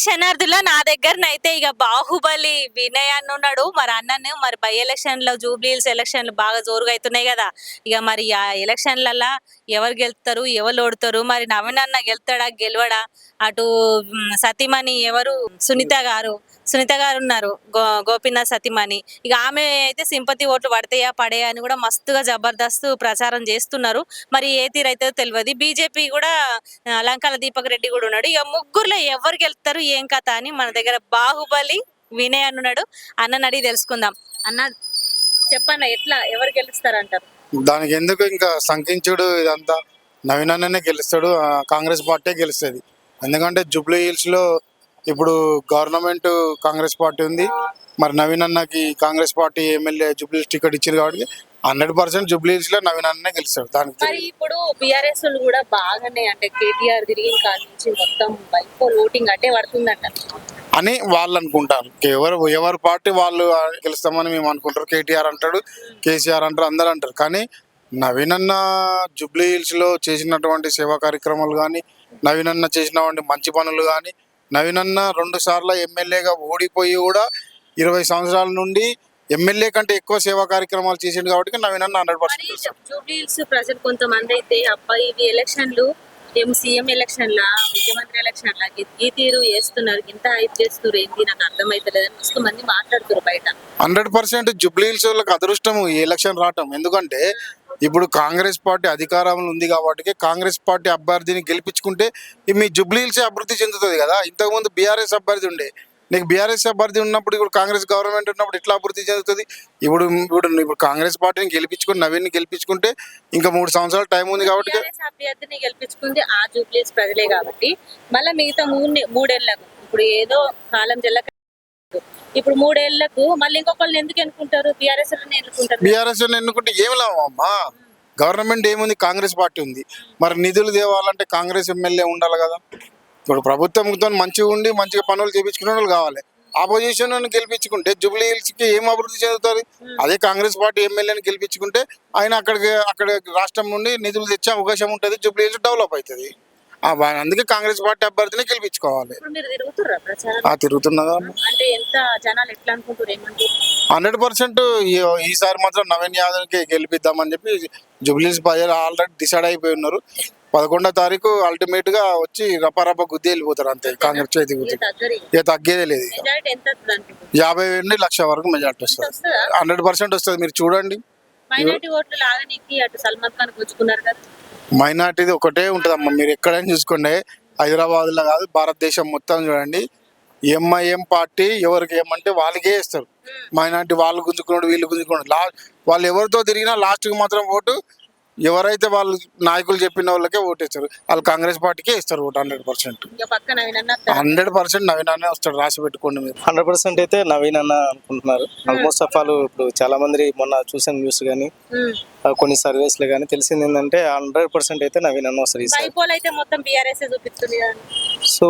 శనార్థుల నా దగ్గరనైతే ఇక బాహుబలి వినయ్ అన్న ఉన్నాడు. మరి అన్నను మరి బై ఎలక్షన్ లో జూబ్లీహిల్స్ ఎలక్షన్లు బాగా జోరుగా అవుతున్నాయి కదా. ఇక మరి ఆ ఎలక్షన్లలా ఎవరు గెలుస్తారు, ఎవరు ఓడతారు, మరి నవీన్ అన్న గెలుతాడా గెలవడా? అటు సతీమణి ఎవరు సునీత గారు ఉన్నారు, గోపీనాథ్ సతీమణి. ఇక ఆమె అయితే సింపతి ఓట్లు పడతాయా పడేయా అని కూడా మస్తుగా జబర్దస్త్ ప్రచారం చేస్తున్నారు. మరి ఏ తీరైతే తెలియదు. బీజేపీ కూడా లంకాల దీపక్ రెడ్డి కూడా ఉన్నాడు. ఇక ముగ్గురులో ఎవరు గెలుస్తారు ఏం కథ అని మన దగ్గర బాహుబలి వినయ్ అన్నాడు. అన్నని అడిగి తెలుసుకుందాం. అన్న చెప్పన్న, ఎట్లా ఎవరు గెలుస్తారంటారు? దానికి ఎందుకు ఇంకా సంకించుడు ఇదంతా? నవీన్ అన్ననే గెలుస్తాడు, కాంగ్రెస్ పార్టీ గెలుస్తుంది. ఎందుకంటే జూబ్లీ హిల్స్ లో ఇప్పుడు గవర్నమెంట్ కాంగ్రెస్ పార్టీ ఉంది. మరి నవీన్ అన్నకి Congress party MLA Jubilee hills ticket ఇచ్చారు కాబట్టి 100% జూబ్లీ హిల్స్ లో నవీన్ అన్ననే గెలుస్తాడు. దానికి మరి ఇప్పుడు బీఆర్ఎస్ కూడా బాగానే అంటే కేటీఆర్ తిరిగిన కాడి నుంచి మొత్తం బైపోల్ ఓటింగ్ అంటే పడుతుందంట అని వాళ్ళు అనుకుంటారు. ఎవరు పార్టీ వాళ్ళు గెలుస్తామని మేము అనుకుంటారు. కేటీఆర్ అంటాడు, కేసీఆర్ అంటారు, అందరు అంటారు. కానీ నవీన్ అన్న జూబ్లీ హిల్స్ లో చేసినటువంటి సేవా కార్యక్రమాలు కానీ, నవీన్ అన్న చేసినటువంటి మంచి పనులు కానీ, నవీన్ అన్న 2 సార్లు ఎమ్మెల్యేగా ఓడిపోయి కూడా 20 సంవత్సరాల నుండి ఎమ్మెల్యే కంటే ఎక్కువ సేవా కార్యక్రమాలు చేసిండు కాబట్టి నవీన్ అన్న 100%. జూబ్లీహిల్స్ ప్రజలు కొంతమంది అయితే అబ్బాయి ఇవి ఎలక్షన్లు సీఎం ఎలక్షన్లా ముఖ్యమంత్రి ఎలక్షన్లా ఈ తీరు చేస్తున్నారు, ఇంత హైప్ చేస్తున్నారు, ఏంటి నాకు అర్థమైతలేదని మస్తు మంది మాట్లాడుతున్నారు బయట. 100% జూబ్లీ హిల్స్ వాళ్ళకి అదృష్టం ఈ ఎలక్షన్ రావటం. ఎందుకంటే ఇప్పుడు కాంగ్రెస్ పార్టీ అధికారంలో ఉంది కాబట్టి కాంగ్రెస్ పార్టీ అభ్యర్థిని గెలిపించుకుంటే మీ జూబ్లీ హిల్స్ అభివృద్ధి చెందుతుంది కదా. ఇంతకుముందు బీఆర్ఎస్ అభ్యర్థి ఉండే, నీకు బీఆర్ఎస్ అభ్యర్థి ఉన్నప్పుడు ఇప్పుడు కాంగ్రెస్ గవర్నమెంట్ ఉన్నప్పుడు ఎట్లా అభివృద్ధి చెందుతుంది? ఇప్పుడు కాంగ్రెస్ పార్టీని గెలిపించుకుని నవీన్ గెలిపించుకుంటే ఇంకా 3 సంవత్సరాల టైం ఉంది కాబట్టి అభ్యర్థిని గెలిపించుకుంది ఆ జూబ్లీహిల్స్ ప్రజలే కాబట్టి మళ్ళీ మిగతా మూడేళ్లకు ఇప్పుడు ఏదో కాలం జల్లక ఇప్పుడు 3 ఏళ్లకు మళ్ళీ ఇంకొకళ్ళని ఎందుకు ఎన్నుకుంటారు? బీఆర్ఎస్ ఎన్నుకుంటే ఏమి లాభమ్మా? గవర్నమెంట్ ఏముంది? కాంగ్రెస్ పార్టీ ఉంది. మరి నిధులు తేవాలంటే కాంగ్రెస్ ఎమ్మెల్యే ఉండాలి కదా. ఇప్పుడు ప్రభుత్వంతో మంచిగా ఉండి మంచిగా పనులు చేయించుకునే వాళ్ళు కావాలి. ఆపోజిషన్ గెలిపించుకుంటే జూబ్లీ హిల్స్ కి ఏం అభివృద్ధి చెందుతుంది? అదే కాంగ్రెస్ పార్టీ ఎమ్మెల్యేని గెలిపించుకుంటే ఆయన అక్కడ రాష్ట్రం నుండి నిధులు తెచ్చే అవకాశం ఉంటుంది, జూబ్లీ హిల్స్ డెవలప్ అవుతుంది. అందుకే కాంగ్రెస్ పార్టీ అభ్యర్థిని గెలిపించుకోవాలి. తిరుగుతున్నదా? 100% ఈసారి మాత్రం నవీన్ యాదవ్ కి గెలిపిద్దామని చెప్పి జూబ్లీ హిల్స్ ప్రజలు ఆల్రెడీ డిసైడ్ అయిపోయి ఉన్నారు. 11వ తారీఖు అల్టిమేట్ గా వచ్చి రపరప గుద్ది వెళ్ళిపోతారు అంతే. కాంగ్రెస్ చేతి గుద్ది ఇక తగ్గేదే లేదు. 50,000 నుండి 1,00,000 వరకు మెజార్టీ వస్తుంది. 100% వస్తుంది. మీరు చూడండి. మైనార్టీది ఒకటే ఉంటుందమ్మా. మీరు ఎక్కడైనా చూసుకోండి, హైదరాబాద్ లో కాదు భారతదేశం మొత్తం చూడండి. ఎంఐఎం పార్టీ ఎవరికి ఏమంటే వాళ్ళకే ఇస్తారు. మైనార్టీ వాళ్ళు గుంజుకున్నాడు, వీళ్ళు గుంజుకున్నాడు. వాళ్ళు ఎవరితో తిరిగినా లాస్ట్కి మాత్రం ఓటు ఎవరైతే వాళ్ళు నాయకులు చెప్పిన వాళ్ళకే ఓటేస్తారు. వాళ్ళు కాంగ్రెస్ పార్టీకే ఇస్తారు ఓటు. 100% 100% నవీన్ అన్న వస్తాడు. రాసి పెట్టుకోండి మీరు. 100% అయితే నవీన్ అన్న అనుకుంటున్నారు. ఆల్మోస్ట్ ఆఫ్ ఆల్ ఇప్పుడు చాలా మంది మొన్న చూసిన న్యూస్ కానీ కొన్ని సర్వేస్ లో కానీ తెలిసింది ఏంటంటే 100% అయితే నవీన్ అన్న వస్తారు. సో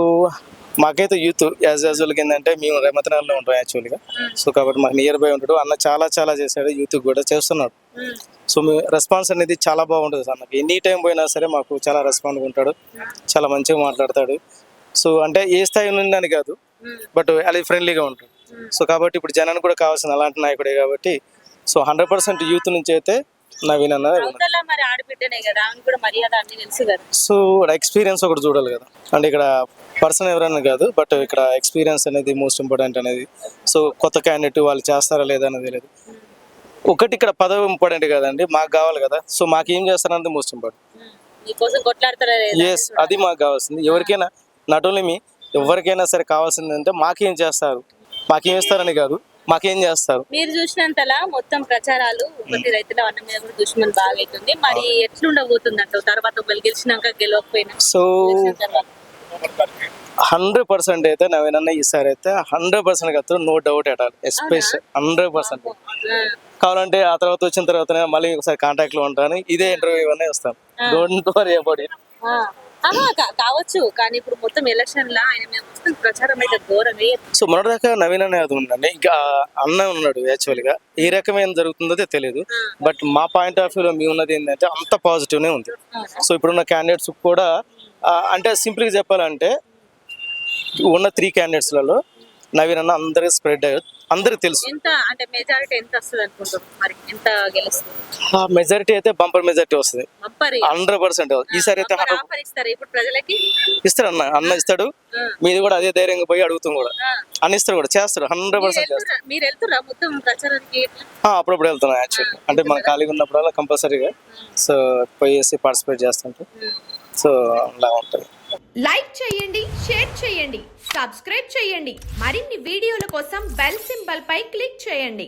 మాకైతే యూత్ యాజ్ యూజువల్గా ఏంటంటే మేము రేమతనగర్లో ఉంటాం యాక్చువల్గా. సో కాబట్టి మాకు నియర్ బై ఉంటాడు. అన్న చాలా చేశాడు, యూత్ కూడా చేస్తున్నాడు. సో మీ రెస్పాన్స్ అనేది చాలా బాగుంటుంది సార్. నాకు ఎనీ టైం పోయినా సరే మాకు చాలా రెస్పాండ్గా ఉంటాడు, చాలా మంచిగా మాట్లాడతాడు. సో అంటే ఏ స్థాయి నుండి అని కాదు, బట్ అది ఫ్రెండ్లీగా ఉంటాడు. సో కాబట్టి ఇప్పుడు జనానికి కూడా కావాల్సిన అలాంటి నాయకుడే కాబట్టి సో 100% యూత్ నుంచి అయితే నవీన్ అన్న. సో ఎక్స్పీరియన్స్ ఒకటి చూడాలి కదా. అంటే ఇక్కడ పర్సన్ ఎవరైనా కాదు, బట్ ఇక్కడ ఎక్స్పీరియన్స్ అనేది మోస్ట్ ఇంపార్టెంట్ అనేది. సో కొత్త క్యాండిడేట్ వాళ్ళు చేస్తారా లేదా అనేది లేదు. ఒకటి ఇక్కడ పదవి ఇంపార్టెంట్ కదండి, మాకు కావాలి కదా. సో మాకు ఏం చేస్తారన్నది మోస్ట్ ఇంపార్టెంట్. ఎస్, అది మాకు కావాల్సింది. ఎవరికైనా నాట్ ఓన్లీ మీ, ఎవరికైనా సరే కావాల్సింది అంటే మాకేం చేస్తారు, మాకేం ఇస్తారని కాదు, మాకేం చేస్తారు. మీరు చూసినంతలా మొత్తం ప్రచారాలు ప్రతి రైతుల అన్న మీద కూడా దుష్మన్ బాగా అవుతుంది. మరి ఎట్లుండబోతుంది అంటావు తర్వాత గెలిచినాక గెలవకపోయినా? సో 100% అయితే నవీన్ అన్న ఈసారి అయితే 100% కదా, no doubt at all. Special 100% కావాలంటే ఆ తర్వాత వచ్చిన తర్వాత మళ్ళీ ఒకసారి కాంటాక్ట్ లో ఉంటాను. ఇదే ఇంటర్వ్యూ అనే వస్తాను. Don't worry about it. కావచ్చు, కానీ ఇప్పుడు మొత్తం ఎలక్షన్ లా ఆయన మీద మొత్తం ప్రచారం అయితే ఘోరమే. సో మొన్నటిదాకా నవీన్ అనే అది ఉండండి, ఇంకా అన్న ఉన్నాడు. యాక్చువల్ గా ఏ రకమైన జరుగుతుందో తెలియదు, బట్ మా పాయింట్ ఆఫ్ వ్యూలో మీ ఉన్నది ఏంటంటే అంత పాజిటివ్నే ఉంది. సో ఇప్పుడున్న క్యాండిడేట్స్ కూడా అంటే సింపుల్గా చెప్పాలంటే ఉన్న 3 క్యాండిడేట్స్లలో నవీన్ అన్న అందరికి స్ప్రెడ్ అయ్యారు, అందరికి తెలుసు. ఎంత అంటే మెజారిటీ ఎంత వస్తుంది అనుకుంటారు మరి, ఎంత గెలుస్తుంది? ఆ మెజారిటీ అయితే బంపర్ మెజారిటీ వస్తుంది, బంపర్ 100%. ఈసారి అయితే ఆఫర్ ఇస్తారు ఇప్పుడు ప్రజలకి. ఇస్తాడు అన్న ఇస్తాడు. మీది కూడా అదే ధైర్యంగా పోయి అడుగుతాం కూడా, అన్న ఇస్తాడు కూడా, చేస్తాడు 100% చేస్తాడు. మీరు వెళ్తురా మొత్తం ప్రచారానికి? అప్పుడప్పుడు వెళ్తున్నాం యాక్చువల్లీ, అంటే మనం ఖాళీగా ఉన్నప్పుడల్లా కంపల్సరీగా సో పోయేసి పార్టిసిపేట్ చేస్తుంటాం. సో అలా ఉంటుంది. లైక్ చేయండి, షేర్ చేయండి, సబ్స్క్రైబ్ చేయండి. మరిన్ని వీడియోల కోసం బెల్ సింబల్ పై క్లిక్ చేయండి.